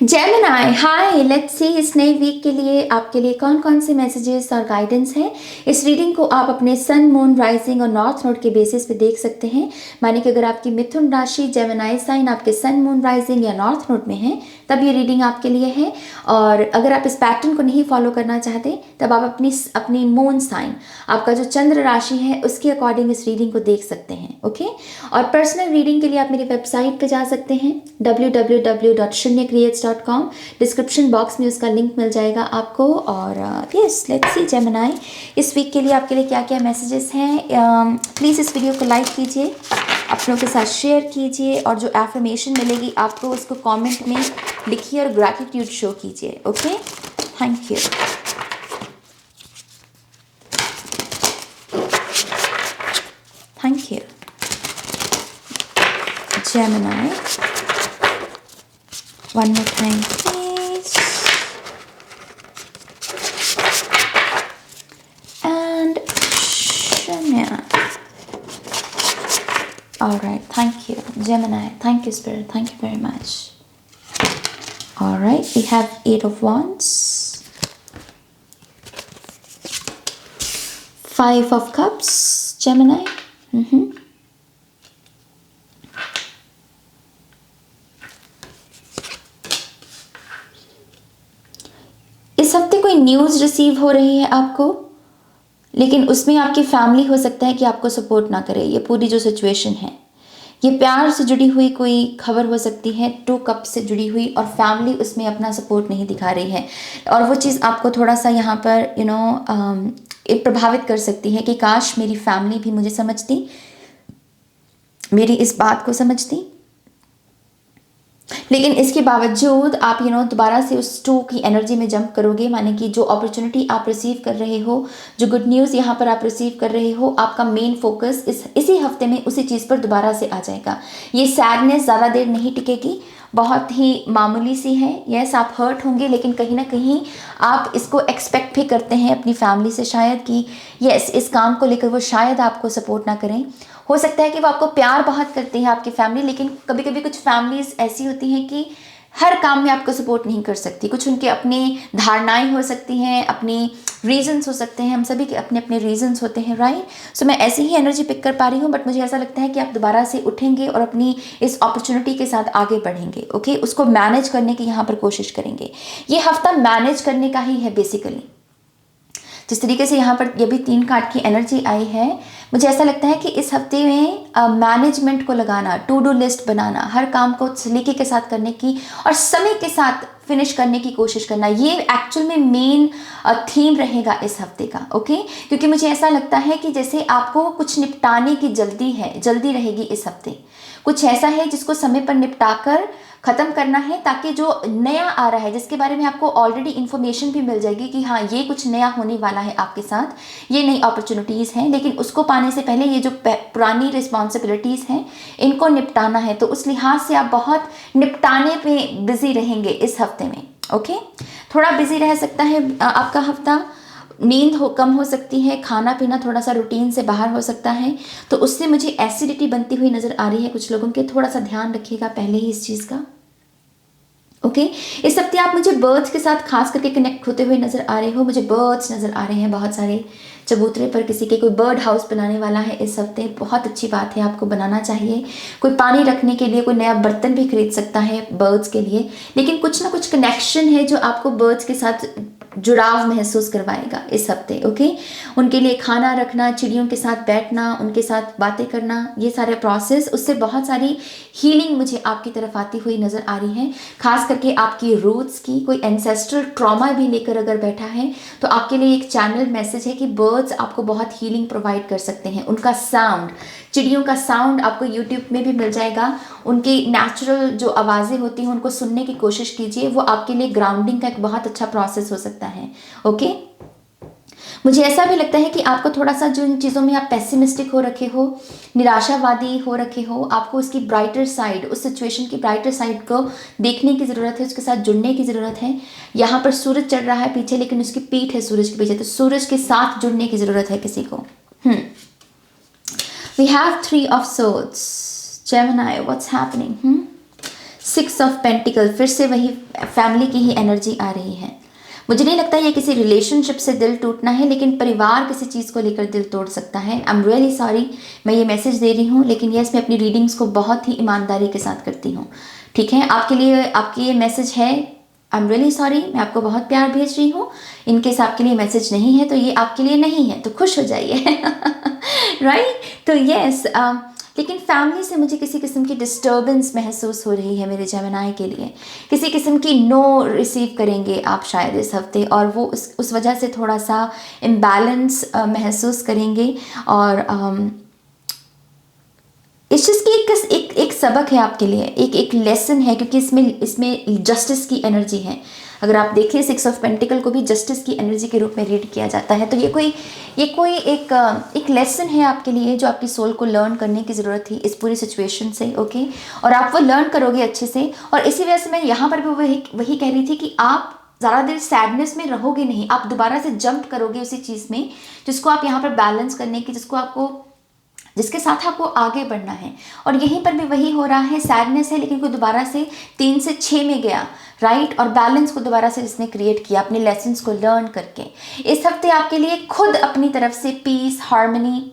Gemini hi, let's see इस नए week के लिए आपके लिए कौन कौन से मैसेजेस और गाइडेंस हैं। इस रीडिंग को आप अपने सन, मून, राइजिंग और नॉर्थ नोड के बेसिस पे देख सकते हैं। माने कि अगर आपकी मिथुन राशि जेमिनी साइन आपके सन, मून, राइजिंग या नॉर्थ नोड में है तब ये रीडिंग आपके लिए है। और अगर आप इस पैटर्न को नहीं फॉलो करना चाहते तब आप अपनी मून साइन, आपका जो चंद्र राशि है उसके अकॉर्डिंग इस रीडिंग को देख सकते हैं। ओके, और पर्सनल रीडिंग के लिए आप मेरी वेबसाइट पे जा सकते हैं www.shunyacreates.com। डिस्क्रिप्शन बॉक्स में उसका लिंक मिल जाएगा आपको। और यस, लेट्स सी जेमिनी इस वीक के लिए आपके लिए क्या क्या मैसेजेस हैं। प्लीज़ इस वीडियो को लाइक कीजिए, अपनों के साथ शेयर कीजिए और जो एफर्मेशन मिलेगी आपको उसको कमेंट में लिखिए और ग्रैटिट्यूड शो कीजिए। Okay, thank you. Thank you Gemini. One more time, please. And Shanya. All right, thank you, Gemini. Thank you, Spirit. Thank you very much. All right, we have Eight of Wands, Five of Cups, Gemini. इस हफ्ते कोई news receive हो रही है आपको, लेकिन उसमें आपकी फैमिली हो सकता है कि आपको सपोर्ट ना करे। ये पूरी जो सिचुएशन है, ये प्यार से जुड़ी हुई कोई खबर हो सकती है, टू कप से जुड़ी हुई, और फैमिली उसमें अपना सपोर्ट नहीं दिखा रही है। और वो चीज़ आपको थोड़ा सा यहाँ पर प्रभावित कर सकती है कि काश मेरी फैमिली भी मुझे समझती, मेरी इस बात को समझती। लेकिन इसके बावजूद आप दोबारा से उस टू की एनर्जी में जंप करोगे। माने कि जो अपॉर्चुनिटी आप रिसीव कर रहे हो, जो गुड न्यूज़ यहाँ पर आप रिसीव कर रहे हो, आपका मेन फोकस इसी हफ्ते में उसी चीज़ पर दोबारा से आ जाएगा। ये सैडनेस ज़्यादा देर नहीं टिकेगी, बहुत ही मामूली सी है। यस, आप हर्ट होंगे, लेकिन कहीं ना कहीं आप इसको एक्सपेक्ट भी करते हैं अपनी फैमिली से शायद कि यस, इस काम को लेकर वो शायद आपको सपोर्ट ना करें। हो सकता है कि वो आपको प्यार बहुत करती है आपकी फैमिली, लेकिन कभी कभी कुछ फैमिलीज ऐसी होती हैं कि हर काम में आपको सपोर्ट नहीं कर सकती। कुछ उनके अपनी धारणाएं हो सकती हैं, अपनी रीजंस हो सकते हैं। हम सभी के अपने अपने रीजंस होते हैं, राइट। सो मैं ऐसी ही एनर्जी पिक कर पा रही हूँ, बट मुझे ऐसा लगता है कि आप दोबारा से उठेंगे और अपनी इस अपॉर्चुनिटी के साथ आगे बढ़ेंगे। ओके, उसको मैनेज करने की यहाँ पर कोशिश करेंगे। ये हफ्ता मैनेज करने का ही है बेसिकली। जिस तरीके से यहाँ पर ये भी 3 कार्ड की एनर्जी आई है, मुझे ऐसा लगता है कि इस हफ्ते में मैनेजमेंट को लगाना, टू डू लिस्ट बनाना, हर काम को सलीके के साथ करने की और समय के साथ फिनिश करने की कोशिश करना, ये एक्चुअल में मेन थीम रहेगा इस हफ्ते का। ओके, क्योंकि मुझे ऐसा लगता है कि जैसे आपको कुछ निपटाने की जल्दी रहेगी इस हफ्ते। कुछ ऐसा है जिसको समय पर निपटाकर ख़त्म करना है, ताकि जो नया आ रहा है, जिसके बारे में आपको ऑलरेडी इन्फॉर्मेशन भी मिल जाएगी कि हाँ ये कुछ नया होने वाला है आपके साथ, ये नई अपॉर्चुनिटीज़ हैं, लेकिन उसको पाने से पहले ये जो पुरानी रिस्पॉन्सिबिलिटीज़ हैं इनको निपटाना है। तो उस लिहाज से आप बहुत निपटाने पे बिजी रहेंगे इस हफ्ते में। ओके, थोड़ा बिजी रह सकता है आपका हफ्ता। नींद कम हो सकती है, खाना पीना थोड़ा सा रूटीन से बाहर हो सकता है, तो उससे मुझे एसिडिटी बनती हुई नज़र आ रही है कुछ लोगों के। थोड़ा सा ध्यान रखिएगा पहले ही इस चीज़ का। ओके, इस हफ्ते आप मुझे बर्ड्स के साथ खास करके कनेक्ट होते हुए नज़र आ रहे हो। मुझे बर्ड्स नज़र आ रहे हैं बहुत सारे। चबूतरे पर किसी के कोई बर्ड हाउस बनाने वाला है इस हफ्ते, बहुत अच्छी बात है, आपको बनाना चाहिए। कोई पानी रखने के लिए कोई नया बर्तन भी खरीद सकता है बर्ड्स के लिए। लेकिन कुछ ना कुछ कनेक्शन है जो आपको बर्ड्स के साथ जुड़ाव महसूस करवाएगा इस हफ्ते। ओके, उनके लिए खाना रखना, चिड़ियों के साथ बैठना, उनके साथ बातें करना, ये सारे प्रोसेस, उससे बहुत सारी हीलिंग मुझे आपकी तरफ आती हुई नज़र आ रही है। खास करके आपकी रूट्स की, कोई एंसेस्ट्रल ट्रॉमा भी लेकर अगर बैठा है तो आपके लिए एक चैनल मैसेज है कि बर्ड्स आपको बहुत हीलिंग प्रोवाइड कर सकते हैं। उनका साउंड, चिड़ियों का साउंड आपको यूट्यूब में भी मिल जाएगा। उनकी नेचुरल जो आवाज़ें होती हैं उनको सुनने की कोशिश कीजिए, वो आपके लिए ग्राउंडिंग का एक बहुत अच्छा प्रोसेस हो सकता है। ओके, मुझे ऐसा भी लगता है कि आपको थोड़ा सा जो इन चीज़ों में आप पेसिमिस्टिक हो रखे हो, निराशावादी हो रखे हो, आपको उसकी ब्राइटर साइड, उस सिचुएशन की ब्राइटर साइड को देखने की ज़रूरत है, उसके साथ जुड़ने की ज़रूरत है। यहाँ पर सूरज चढ़ रहा है पीछे, लेकिन उसकी पीठ है सूरज के पीछे, तो सूरज के साथ जुड़ने की ज़रूरत है किसी को। We have 3 of Swords. Gemini, what's happening? 6 of pentacle, फिर से वही फैमिली की ही एनर्जी आ रही है। मुझे नहीं लगता ये किसी रिलेशनशिप से दिल टूटना है, लेकिन परिवार किसी चीज़ को लेकर दिल तोड़ सकता है। आई एम रियली सॉरी मैं ये मैसेज दे रही हूँ, लेकिन यस मैं अपनी रीडिंग्स को बहुत ही ईमानदारी के साथ करती हूँ, ठीक है। आपके लिए आपके ये मैसेज है, आई एम रियली सॉरी, मैं आपको बहुत प्यार भेज रही हूँ। इनकेस आपके लिए मैसेज नहीं है तो ये आपके लिए नहीं है, तो खुश हो जाइए राइट। तो यस लेकिन फैमिली से मुझे किसी किस्म की डिस्टर्बेंस महसूस हो रही है मेरे जेमिनी के लिए। किसी किस्म की नो रिसीव करेंगे आप शायद इस हफ्ते, और वो उस वजह से थोड़ा सा इम्बैलेंस महसूस करेंगे। और इस चीज़ की एक सबक है आपके लिए, एक लेसन है, क्योंकि इसमें जस्टिस की एनर्जी है। अगर आप देखिए 6 ऑफ पेंटिकल को भी जस्टिस की एनर्जी के रूप में रीड किया जाता है। तो ये कोई एक लेसन है आपके लिए जो आपकी सोल को लर्न करने की ज़रूरत थी इस पूरी सिचुएशन से, ओके। और आप वो लर्न करोगे अच्छे से। और इसी वजह से मैं यहाँ पर भी वही कह रही थी कि आप ज़्यादा देर सैडनेस में रहोगे नहीं, आप दोबारा से जंप करोगे उसी चीज़ में जिसको आप यहाँ पर बैलेंस करने की, जिसके साथ आपको आगे बढ़ना है। और यहीं पर भी वही हो रहा है, सैडनेस है लेकिन कोई दोबारा से 3 से 6 में गया, राइट। और बैलेंस को दोबारा से जिसने क्रिएट किया अपने लेसन्स को लर्न करके। इस हफ्ते आपके लिए खुद अपनी तरफ से पीस, हार्मनी,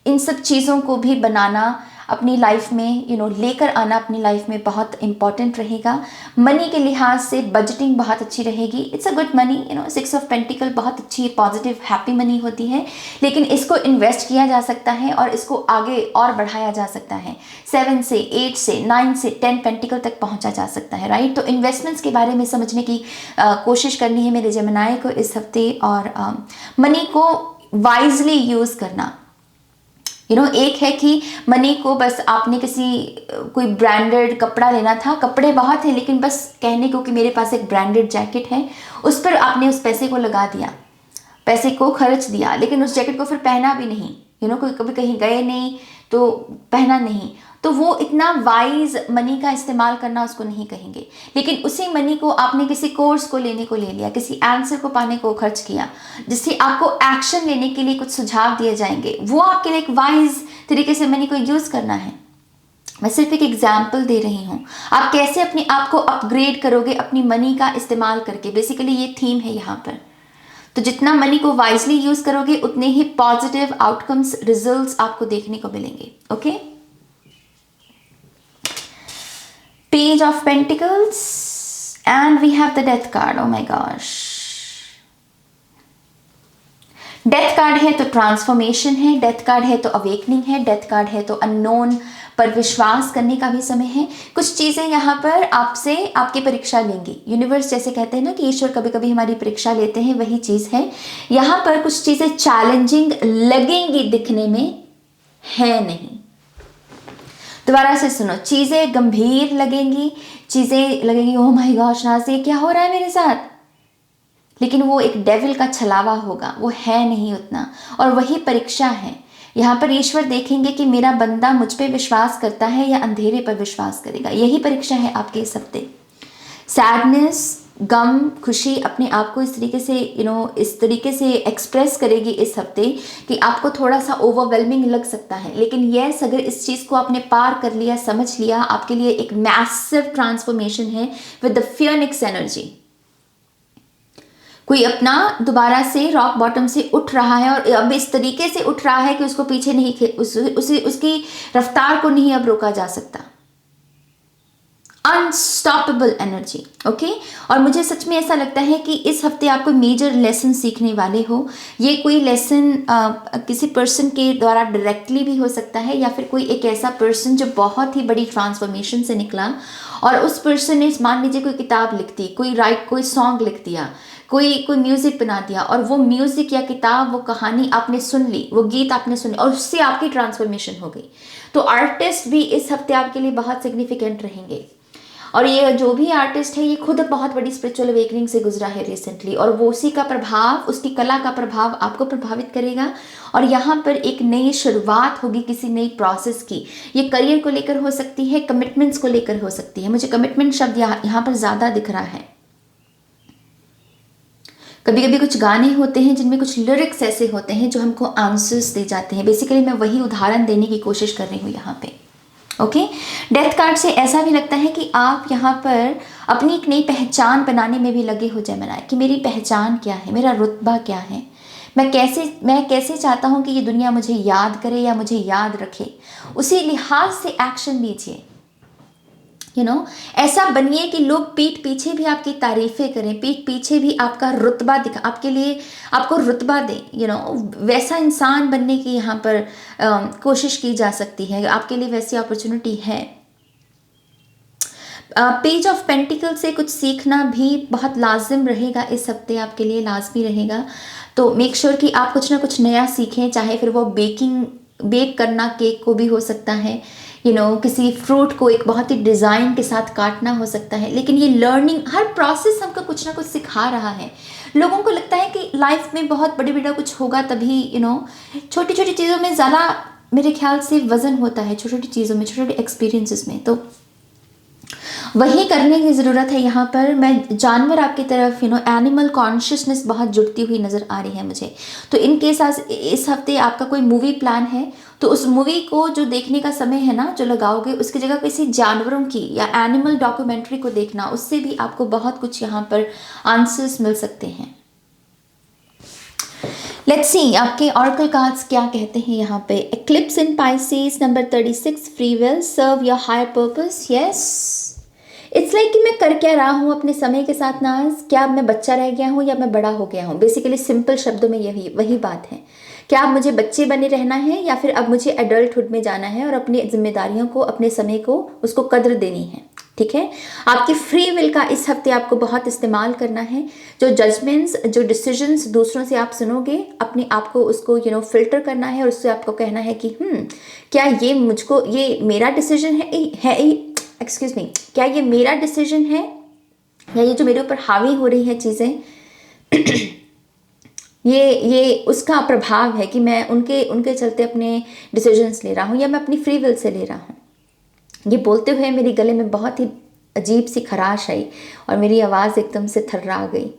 इन सब चीज़ों को भी बनाना अपनी लाइफ में लेकर आना अपनी लाइफ में बहुत इंपॉर्टेंट रहेगा। मनी के लिहाज से बजटिंग बहुत अच्छी रहेगी। It's a good money 6 of pentacle बहुत अच्छी पॉजिटिव हैप्पी मनी होती है, लेकिन इसको इन्वेस्ट किया जा सकता है और इसको आगे और बढ़ाया जा सकता है। 7 से 8 से 9 से 10 पेंटिकल तक पहुंचा जा सकता है, राइट। तो इन्वेस्टमेंट्स के बारे में समझने की कोशिश करनी है मेरे जेमिनी को इस हफ्ते, और मनी को वाइजली यूज़ करना। एक है कि मनी को बस आपने कोई ब्रांडेड कपड़ा लेना था, कपड़े बहुत हैं लेकिन बस कहने को कि मेरे पास एक ब्रांडेड जैकेट है, उस पर आपने उस पैसे को लगा दिया, पैसे को खर्च दिया, लेकिन उस जैकेट को फिर पहना भी नहीं। कोई कभी कहीं गए नहीं तो पहना नहीं, तो वो इतना वाइज मनी का इस्तेमाल करना उसको नहीं कहेंगे। लेकिन उसी मनी को आपने किसी कोर्स को लेने को ले लिया, किसी आंसर को पाने को खर्च किया, जिससे आपको एक्शन लेने के लिए कुछ सुझाव दिए जाएंगे, वो आपके लिए एक वाइज तरीके से मनी को यूज़ करना है। मैं सिर्फ एक एग्जाम्पल दे रही हूँ, आप कैसे अपने आप को अपग्रेड करोगे अपनी मनी का इस्तेमाल करके, बेसिकली ये थीम है यहाँ पर। तो जितना मनी को वाइजली यूज़ करोगे उतने ही पॉजिटिव आउटकम्स, रिजल्ट्स आपको देखने को मिलेंगे, okay. Page of Pentacles and we have the Death card. Oh my gosh. Death card है तो ट्रांसफॉर्मेशन है, डेथ कार्ड है तो अवेकनिंग है, डेथ कार्ड है तो अननोन पर विश्वास करने का भी समय है। कुछ चीज़ें यहाँ पर आपसे आपकी परीक्षा लेंगी। यूनिवर्स जैसे कहते हैं ना कि ईश्वर कभी कभी हमारी परीक्षा लेते हैं, वही चीज़ है यहाँ पर। कुछ चीज़ें चैलेंजिंग लगेंगी, दिखने में है नहीं। दोबारा से सुनो, चीज़ें गंभीर लगेंगी, चीज़ें लगेंगी ओह माय गॉश नाज़ ये क्या हो रहा है मेरे साथ, लेकिन वो एक डेविल का छलावा होगा, वो है नहीं उतना। और वही परीक्षा है यहाँ पर। ईश्वर देखेंगे कि मेरा बंदा मुझ पे विश्वास करता है या अंधेरे पर विश्वास करेगा। यही परीक्षा है आपके इस हफ्ते। सैडनेस, गम, खुशी अपने आप को इस तरीके से एक्सप्रेस करेगी इस हफ्ते कि आपको थोड़ा सा ओवरवेलमिंग लग सकता है, लेकिन यस अगर इस चीज़ को आपने पार कर लिया, समझ लिया, आपके लिए एक मैसिव ट्रांसफॉर्मेशन है विद द फियनिक्स एनर्जी। कोई अपना दोबारा से रॉक बॉटम से उठ रहा है और अब इस तरीके से उठ रहा है कि उसको पीछे नहीं, उसकी रफ्तार को नहीं अब रोका जा सकता। Unstoppable energy, okay. और मुझे सच में ऐसा लगता है कि इस हफ्ते आप कोई मेजर लेसन सीखने वाले हो। ये कोई लेसन किसी पर्सन के द्वारा डायरेक्टली भी हो सकता है, या फिर कोई एक ऐसा पर्सन जो बहुत ही बड़ी ट्रांसफॉर्मेशन से निकला और उस पर्सन ने, मान लीजिए कोई किताब लिख दी, कोई सॉन्ग लिख दिया, कोई म्यूज़िक बना दिया, और वो म्यूज़िक या किताब, वो कहानी आपने सुन ली, वो गीत आपने सुन ली और उससे आपकी ट्रांसफॉर्मेशन हो गई। तो आर्टिस्ट भी इस हफ्ते आपके लिए बहुत सिग्निफिकेंट रहेंगे। और ये जो भी आर्टिस्ट है ये खुद बहुत बड़ी स्पिरिचुअल अवेकनिंग से गुजरा है रिसेंटली, और वो उसी का प्रभाव, उसकी कला का प्रभाव आपको प्रभावित करेगा। और यहाँ पर एक नई शुरुआत होगी किसी नई प्रोसेस की। ये करियर को लेकर हो सकती है, कमिटमेंट्स को लेकर हो सकती है। मुझे कमिटमेंट शब्द यहाँ पर ज़्यादा दिख रहा है। कभी कभी कुछ गाने होते हैं जिनमें कुछ लिरिक्स ऐसे होते हैं जो हमको आंसर्स दे जाते हैं। बेसिकली मैं वही उदाहरण देने की कोशिश कर रही हूँ यहाँ पे, ओके। डेथ कार्ड से ऐसा भी लगता है कि आप यहाँ पर अपनी एक नई पहचान बनाने में भी लगे हो जेमिनी, कि मेरी पहचान क्या है, मेरा रुतबा क्या है, मैं कैसे चाहता हूँ कि ये दुनिया मुझे याद करे या मुझे याद रखे, उसी लिहाज से एक्शन लीजिए। ऐसा बनिए कि लोग पीठ पीछे भी आपकी तारीफें करें, पीठ पीछे भी आपका रुतबा दिखा, आपके लिए आपको रुतबा दें। वैसा इंसान बनने की यहाँ पर कोशिश की जा सकती है, आपके लिए वैसी अपॉर्चुनिटी है। पेज ऑफ पेंटिकल से कुछ सीखना भी बहुत लाजिम रहेगा इस हफ्ते, आपके लिए लाजमी रहेगा। तो मेक श्योर कि आप कुछ ना कुछ नया सीखें, चाहे फिर वो बेक करना, केक को भी हो सकता है, किसी फ्रूट को एक बहुत ही डिज़ाइन के साथ काटना हो सकता है। लेकिन ये लर्निंग, हर प्रोसेस हमको कुछ ना कुछ सिखा रहा है। लोगों को लगता है कि लाइफ में बहुत बड़ा कुछ होगा तभी, छोटी छोटी चीज़ों में ज़्यादा मेरे ख्याल से वज़न होता है, छोटी छोटी चीज़ों में, छोटे छोटे एक्सपीरियंसेस में। तो वही करने की ज़रूरत है यहाँ पर। मैं जानवर आपकी तरफ एनिमल कॉन्शियसनेस बहुत जुड़ती हुई नज़र आ रही है मुझे। तो इन केस आज इस हफ्ते आपका कोई मूवी प्लान है, तो उस मूवी को जो देखने का समय है ना, जो लगाओगे, उसकी जगह किसी जानवरों की या एनिमल डॉक्यूमेंट्री को देखना, उससे भी आपको बहुत कुछ यहाँ पर आंसर्स मिल सकते हैं। लेट्स सी आपके ऑरेकल कार्ड्स क्या कहते हैं यहाँ पे। Eclipse in Pisces, number 36, free will, serve your higher purpose. Yes, it's like कि मैं कर क्या रहा हूँ अपने समय के साथ नाज, क्या मैं बच्चा रह गया हूँ या मैं बड़ा हो गया हूँ। बेसिकली सिंपल शब्दों में वही बात है। क्या अब मुझे बच्चे बने रहना है या फिर अब मुझे एडल्टहुड में जाना है और अपनी जिम्मेदारियों को, अपने समय को, उसको कद्र देनी है। ठीक है, आपकी फ्री विल का इस हफ्ते आपको बहुत इस्तेमाल करना है। जो जजमेंट्स, जो डिसीजंस दूसरों से आप सुनोगे, अपने आप को उसको फिल्टर करना है और उससे आपको कहना है कि क्या ये मेरा डिसीजन है एक्सक्यूज मी, क्या ये मेरा डिसीजन है या ये जो मेरे ऊपर हावी हो रही है चीज़ें ये उसका प्रभाव है कि मैं उनके चलते अपने डिसीजंस ले रहा हूँ या मैं अपनी फ्री विल से ले रहा हूँ। ये बोलते हुए मेरे गले में बहुत ही अजीब सी खराश आई और मेरी आवाज़ एकदम से थर्रा गई।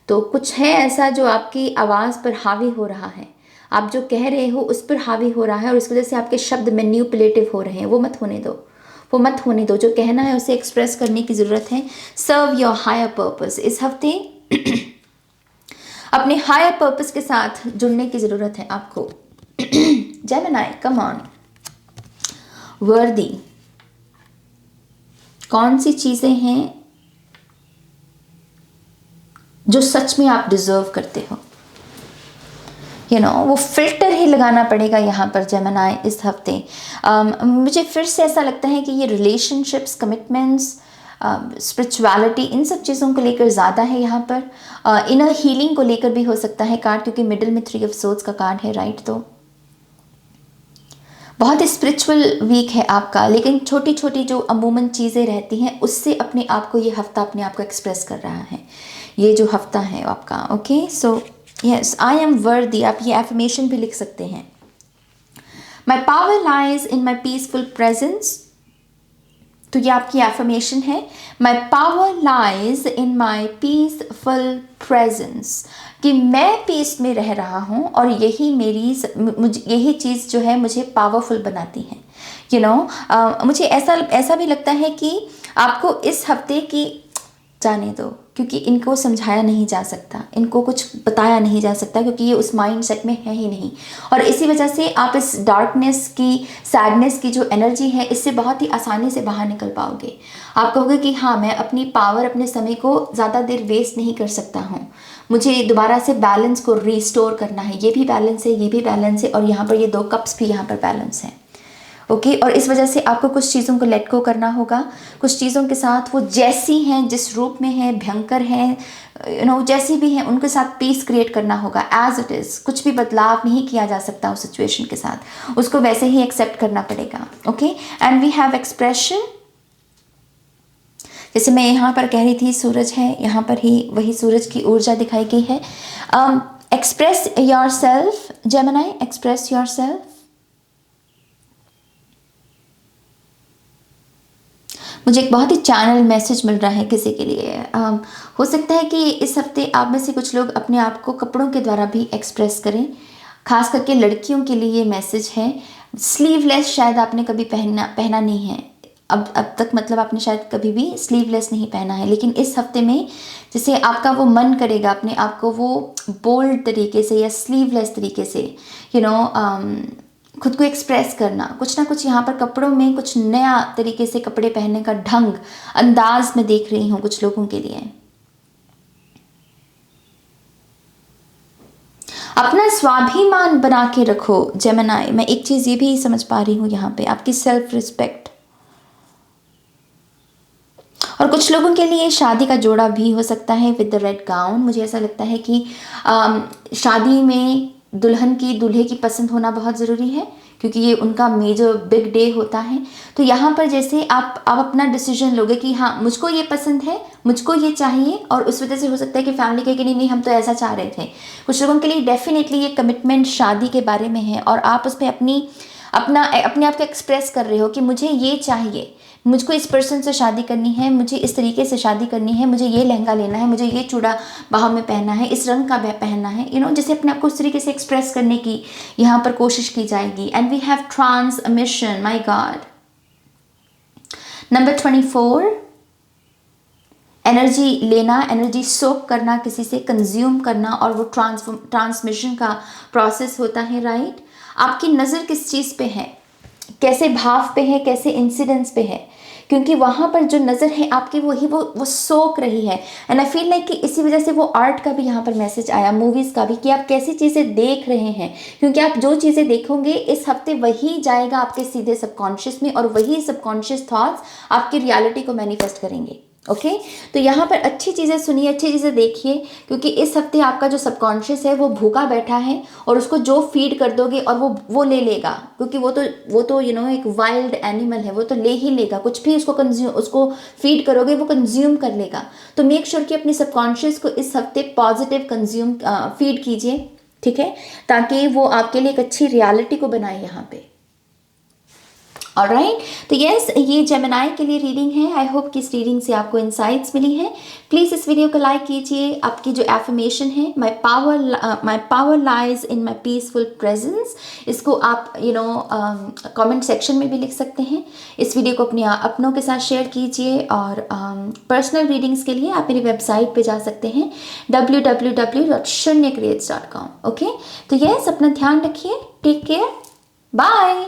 तो कुछ है ऐसा जो आपकी आवाज़ पर हावी हो रहा है, आप जो कह रहे हो उस पर हावी हो रहा है और इस वजह से आपके शब्द मैनिपुलेटिव हो रहे हैं। वो मत होने दो। जो कहना है उसे एक्सप्रेस करने की ज़रूरत है। Serve your higher purpose. इस हफ्ते अपने हायर पर्पस के साथ जुड़ने की ज़रूरत है आपको। Gemini, come on. वर्दी, कौन सी चीज़ें हैं जो सच में आप डिज़र्व करते हो? वो फिल्टर ही लगाना पड़ेगा यहाँ पर जेमिनी इस हफ्ते। मुझे फिर से ऐसा लगता है कि ये रिलेशनशिप्स, कमिटमेंट्स, स्पिरिचुअलिटी, इन सब चीज़ों को लेकर ज़्यादा है यहाँ पर। इनर हीलिंग को लेकर भी हो सकता है कार्ड, क्योंकि मिडिल में 3 ऑफ सोर्ड्स का कार्ड है, राइट। तो बहुत ही स्पिरिचुअल वीक है आपका, लेकिन छोटी छोटी जो अमूमन चीज़ें रहती हैं उससे अपने आप को, ये हफ्ता अपने आप को एक्सप्रेस कर रहा है, ये जो हफ्ता है आपका। Okay, so yes, I am worthy. आप ये एफर्मेशन भी लिख सकते हैं। My power lies in my peaceful presence. तो ये आपकी एफर्मेशन है। My power lies in my peaceful presence, कि मैं पीस में रह रहा हूँ और यही चीज़ जो है मुझे पावरफुल बनाती है। मुझे ऐसा भी लगता है कि आपको इस हफ्ते की जाने दो, क्योंकि इनको समझाया नहीं जा सकता, इनको कुछ बताया नहीं जा सकता, क्योंकि ये उस माइंड सेट में है ही नहीं। और इसी वजह से आप इस डार्कनेस की, सैडनेस की जो एनर्जी है, इससे बहुत ही आसानी से बाहर निकल पाओगे। आप कहोगे कि हाँ, मैं अपनी पावर, अपने समय को ज़्यादा देर वेस्ट नहीं कर सकता हूँ, मुझे दोबारा से बैलेंस को रिस्टोर करना है। ये भी बैलेंस है, ये भी बैलेंस है, और यहाँ पर ये 2 कप्स भी यहाँ पर बैलेंस हैं। ओके, और इस वजह से आपको कुछ चीज़ों को लेट गो करना होगा। कुछ चीज़ों के साथ वो जैसी हैं, जिस रूप में हैं, भयंकर हैं, जैसी भी हैं, उनके साथ पीस क्रिएट करना होगा एज इट इज़। कुछ भी बदलाव नहीं किया जा सकता उस सिचुएशन के साथ, उसको वैसे ही एक्सेप्ट करना पड़ेगा। Okay, and we have expression. जैसे मैं यहाँ पर कह रही थी, सूरज है, यहाँ पर ही वही सूरज की ऊर्जा दिखाई गई है। Express your self Gemini, express your self. मुझे एक बहुत ही चैनल मैसेज मिल रहा है किसी के लिए। हो सकता है कि इस हफ्ते आप में से कुछ लोग अपने आप को कपड़ों के द्वारा भी एक्सप्रेस करें। खास करके लड़कियों के लिए ये मैसेज है। स्लीवलेस शायद आपने कभी पहना नहीं है, अब तक, मतलब आपने शायद कभी भी स्लीवलेस नहीं पहना है, लेकिन इस हफ्ते में जैसे आपका वो मन करेगा अपने आप को वो बोल्ड तरीके से या स्लीवलेस तरीके से खुद को एक्सप्रेस करना, कुछ ना कुछ यहाँ पर कपड़ों में कुछ नया तरीके से कपड़े पहनने का ढंग, अंदाज मैं देख रही हूँ कुछ लोगों के लिए। अपना स्वाभिमान बना के रखो जेमिनी। मैं एक चीज़ ये भी समझ पा रही हूँ यहाँ पे, आपकी सेल्फ रिस्पेक्ट। और कुछ लोगों के लिए शादी का जोड़ा भी हो सकता है विद द रेड गाउन। मुझे ऐसा लगता है कि शादी में दुल्हन की दूल्हे की पसंद होना बहुत ज़रूरी है, क्योंकि ये उनका मेजर बिग डे होता है। तो यहाँ पर जैसे आप अपना डिसीजन लोगे कि हाँ मुझको ये पसंद है, मुझको ये चाहिए, और उस वजह से हो सकता है कि फैमिली कहे कि नहीं नहीं हम तो ऐसा चाह रहे थे। कुछ लोगों के लिए डेफिनेटली ये कमिटमेंट शादी के बारे में है, और आप उस पर अपने आप को एक्सप्रेस कर रहे हो कि मुझे ये चाहिए, मुझको इस पर्सन से शादी करनी है, मुझे इस तरीके से शादी करनी है, मुझे ये लहंगा लेना है, मुझे ये चूड़ा बाहों में पहनना है, इस रंग का पहनना है, जैसे अपने आप को उस तरीके से एक्सप्रेस करने की यहाँ पर कोशिश की जाएगी। And we have transmission, my god. Number 24, energy लेना, एनर्जी सोक करना, किसी से कंज्यूम करना, और वो ट्रांसमिशन का प्रोसेस होता है, राइट। आपकी नज़र किस चीज़ पे है, कैसे भाव पे है, कैसे इंसिडेंट्स पे है, क्योंकि वहाँ पर जो नज़र है आपकी वो सोख रही है। एंड आई फील लाइक कि इसी वजह से वो आर्ट का भी यहाँ पर मैसेज आया, मूवीज़ का भी, कि आप कैसी चीज़ें देख रहे हैं, क्योंकि आप जो चीज़ें देखोगे इस हफ्ते वही जाएगा आपके सीधे सबकॉन्शियस में, और वही सबकॉन्शियस थॉट्स आपकी रियलिटी को मैनिफेस्ट करेंगे। ओके तो यहाँ पर अच्छी चीज़ें सुनिए, अच्छी चीज़ें देखिए, क्योंकि इस हफ्ते आपका जो सबकॉन्शियस है वो भूखा बैठा है, और उसको जो फीड कर दोगे और वो ले लेगा, क्योंकि वो तो एक वाइल्ड एनिमल है, वो तो ले ही लेगा, कुछ भी उसको फीड करोगे वो कंज्यूम कर लेगा। तो मेक श्योर कि अपने सबकॉन्शियस को इस हफ्ते पॉजिटिव फीड कीजिए, ठीक है, ताकि वो आपके लिए एक अच्छी रियलिटी को बनाए यहाँ पे। ऑलराइट, तो यस ये जेमिनी के लिए रीडिंग है। आई होप कि इस रीडिंग से आपको इंसाइट्स मिली हैं। प्लीज़ इस वीडियो को लाइक कीजिए। आपकी जो एफर्मेशन है, my power lies in my peaceful presence, इसको आप कमेंट सेक्शन में भी लिख सकते हैं। इस वीडियो को अपनों के साथ शेयर कीजिए, और पर्सनल रीडिंग्स के लिए आप मेरी वेबसाइट पे जा सकते हैं www.shunyacreates.com। ओके तो यस अपना ध्यान रखिए, टेक केयर, बाय।